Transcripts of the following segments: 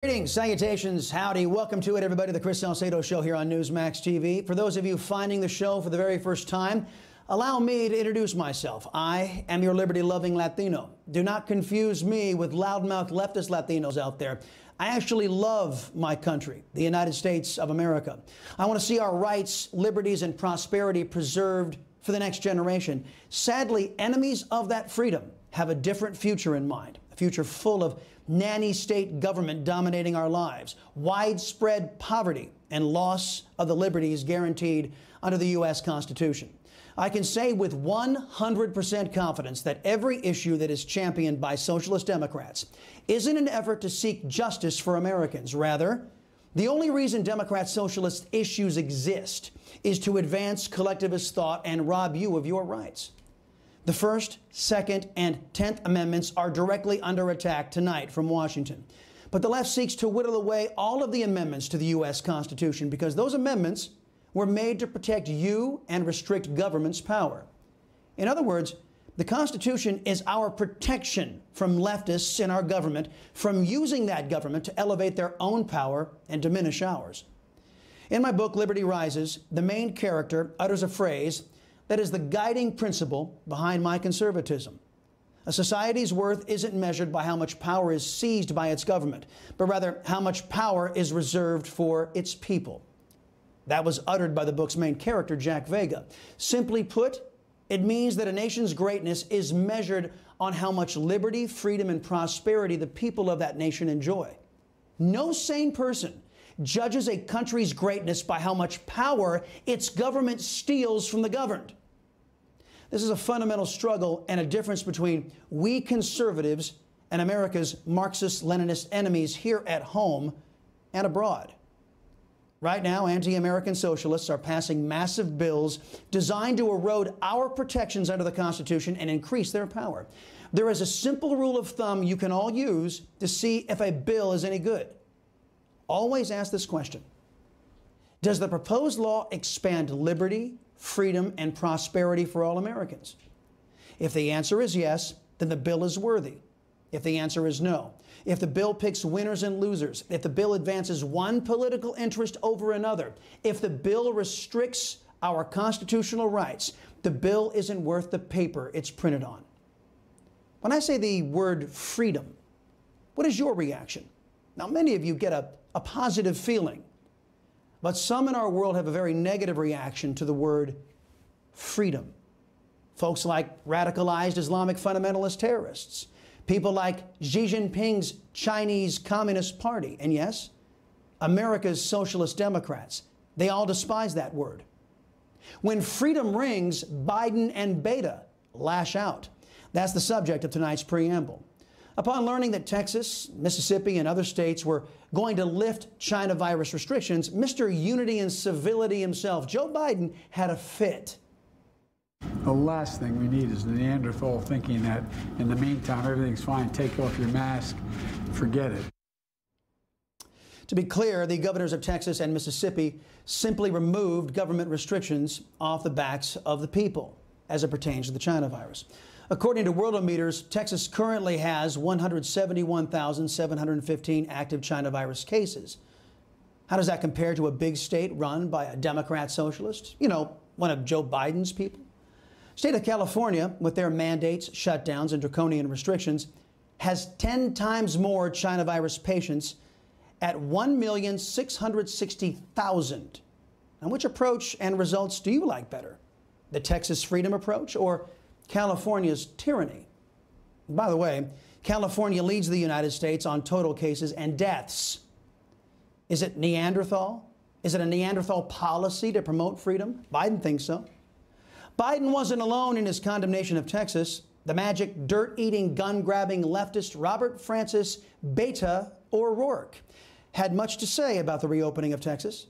Greetings, salutations, howdy. Welcome to it, everybody. The Chris Salcedo Show here on Newsmax TV. For those of you finding the show for the very first time, allow me to introduce myself. I am your liberty-loving Latino. Do not confuse me with loudmouth leftist Latinos out there. I actually love my country, the United States of America. I want to see our rights, liberties, and prosperity preserved for the next generation. Sadly, enemies of that freedom have a different future in mind, a future full of nanny state government dominating our lives, widespread poverty, and loss of the liberties guaranteed under the U.S. Constitution. I can say with 100% confidence that every issue that is championed by socialist Democrats isn't an effort to seek justice for Americans. Rather, the only reason Democrat socialist issues exist is to advance collectivist thought and rob you of your rights. The First, Second, and 10th Amendments are directly under attack tonight from Washington. But the left seeks to whittle away all of the amendments to the U.S. Constitution because those amendments were made to protect you and restrict government's power. In other words, the Constitution is our protection from leftists in our government from using that government to elevate their own power and diminish ours. In my book, Liberty Rises, the main character utters a phrase that is the guiding principle behind my conservatism. A society's worth isn't measured by how much power is seized by its government, but rather how much power is reserved for its people. That was uttered by the book's main character, Jack Vega. Simply put, it means that a nation's greatness is measured on how much liberty, freedom, and prosperity the people of that nation enjoy. No sane person judges a country's greatness by how much power its government steals from the governed. This is a fundamental struggle and a difference between we conservatives and America's Marxist-Leninist enemies here at home and abroad. Right now, anti-American socialists are passing massive bills designed to erode our protections under the Constitution and increase their power. There is a simple rule of thumb you can all use to see if a bill is any good. Always ask this question: does the proposed law expand liberty, freedom, and prosperity for all Americans? If the answer is yes, then the bill is worthy. If the answer is no, if the bill picks winners and losers, if the bill advances one political interest over another, if the bill restricts our constitutional rights, the bill isn't worth the paper it's printed on. When I say the word freedom, what is your reaction? Now, many of you get a positive feeling, but some in our world have a very negative reaction to the word freedom. Folks like radicalized Islamic fundamentalist terrorists, people like Xi Jinping's Chinese Communist Party, and yes, America's socialist Democrats. They all despise that word. When freedom rings, Biden and Beta lash out. That's the subject of tonight's preamble. Upon learning that Texas, Mississippi, and other states were going to lift China virus restrictions, Mr. Unity and Civility himself, Joe Biden, had a fit. The last thing we need is the Neanderthal thinking that in the meantime everything's fine, take off your mask, forget it. To be clear, the governors of Texas and Mississippi simply removed government restrictions off the backs of the people as it pertains to the China virus. According to Worldometers, Texas currently has 171,715 active China virus cases. How does that compare to a big state run by a Democrat socialist? You know, one of Joe Biden's people? State of California, with their mandates, shutdowns, and draconian restrictions, has 10 times more China virus patients at 1,660,000. Now, which approach and results do you like better? The Texas freedom approach or California's tyranny? By the way, California leads the United States on total cases and deaths. Is it Neanderthal? Is it a Neanderthal policy to promote freedom? Biden thinks so. Biden wasn't alone in his condemnation of Texas. The magic dirt-eating, gun-grabbing leftist Robert Francis Beta O'Rourke had much to say about the reopening of Texas.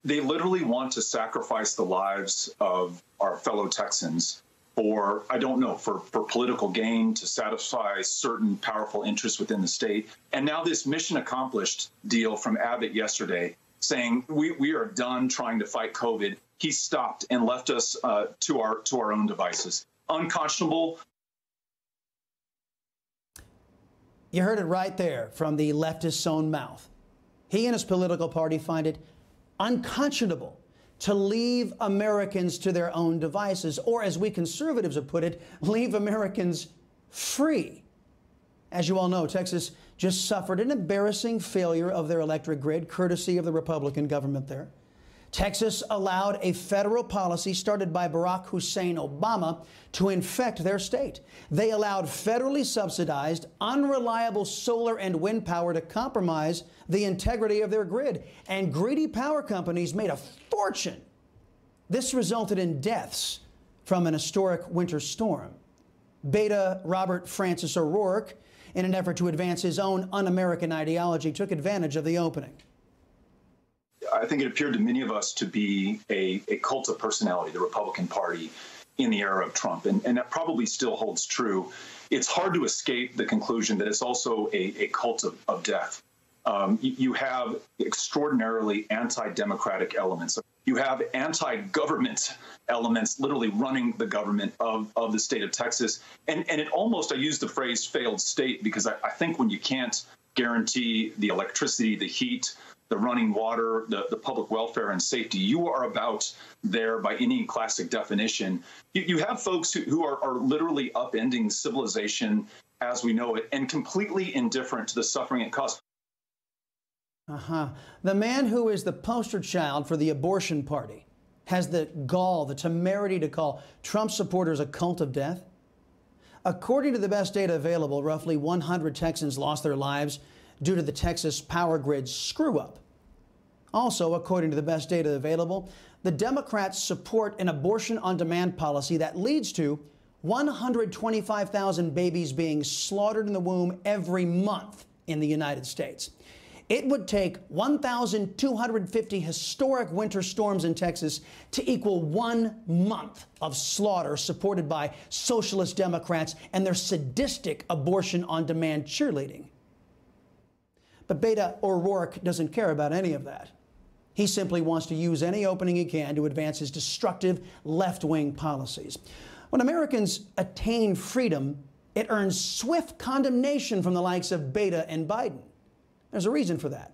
They literally want to sacrifice the lives of our fellow Texans for, I don't know, for political gain, to satisfy certain powerful interests within the state. And now this mission accomplished deal from Abbott yesterday saying we are done trying to fight COVID. He stopped and left us to our own devices. Unconscionable. You heard it right there from the leftist's own mouth. He and his political party find it unconscionable to leave Americans to their own devices, or as we conservatives have put it, leave Americans free. As you all know, Texas just suffered an embarrassing failure of their electric grid, courtesy of the Republican government there. Texas allowed a federal policy started by Barack Hussein Obama to infect their state. They allowed federally subsidized, unreliable solar and wind power to compromise the integrity of their grid, and greedy power companies made a fortune. This resulted in deaths from an historic winter storm. Beta Robert Francis O'Rourke, in an effort to advance his own un-American ideology, took advantage of the opening. I think it appeared to many of us to be a cult of personality, the Republican Party, in the era of Trump. And that probably still holds true. It's hard to escape the conclusion that it's also a cult of death. You have extraordinarily anti-democratic elements. You have anti-government elements literally running the government of the state of Texas. And it almost, I use the phrase failed state, because I think when you can't guarantee the electricity, the heat, the running water, the public welfare and safety, you are about there by any classic definition. You have folks who are literally upending civilization as we know it and completely indifferent to the suffering it caused. The man who is the poster child for the abortion party has the gall, the temerity to call Trump supporters a cult of death. According to the best data available, roughly 100 Texans lost their lives due to the Texas power grid screw-up. Also, according to the best data available, the Democrats support an abortion-on-demand policy that leads to 125,000 babies being slaughtered in the womb every month in the United States. It would take 1,250 historic winter storms in Texas to equal 1 month of slaughter supported by socialist Democrats and their sadistic abortion-on-demand cheerleading. But Beta O'Rourke doesn't care about any of that. He simply wants to use any opening he can to advance his destructive left-wing policies. When Americans attain freedom, it earns swift condemnation from the likes of Beta and Biden. There's a reason for that.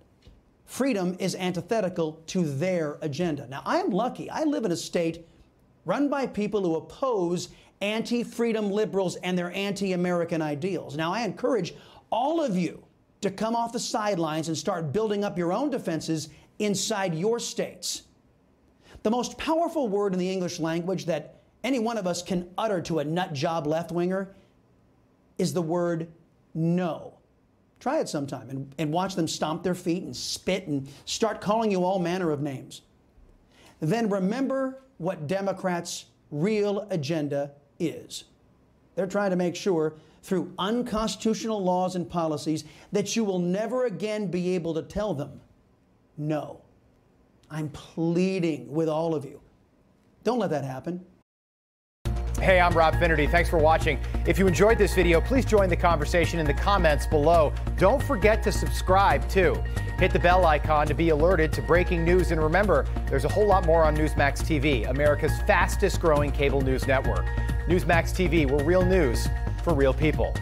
Freedom is antithetical to their agenda. Now, I am lucky. I live in a state run by people who oppose anti-freedom liberals and their anti-American ideals. Now, I encourage all of you to come off the sidelines and start building up your own defenses inside your states. The most powerful word in the English language that any one of us can utter to a nut job left-winger is the word no. Try it sometime and watch them stomp their feet and spit and start calling you all manner of names. Then remember what Democrats' real agenda is. They're trying to make sure through unconstitutional laws and policies that you will never again be able to tell them no. I'm pleading with all of you. Don't let that happen. Hey, I'm Rob Finnerty. Thanks for watching. If you enjoyed this video, please join the conversation in the comments below. Don't forget to subscribe, too. Hit the bell icon to be alerted to breaking news. And remember, there's a whole lot more on Newsmax TV, America's fastest growing cable news network. Newsmax TV, we're real news for real people.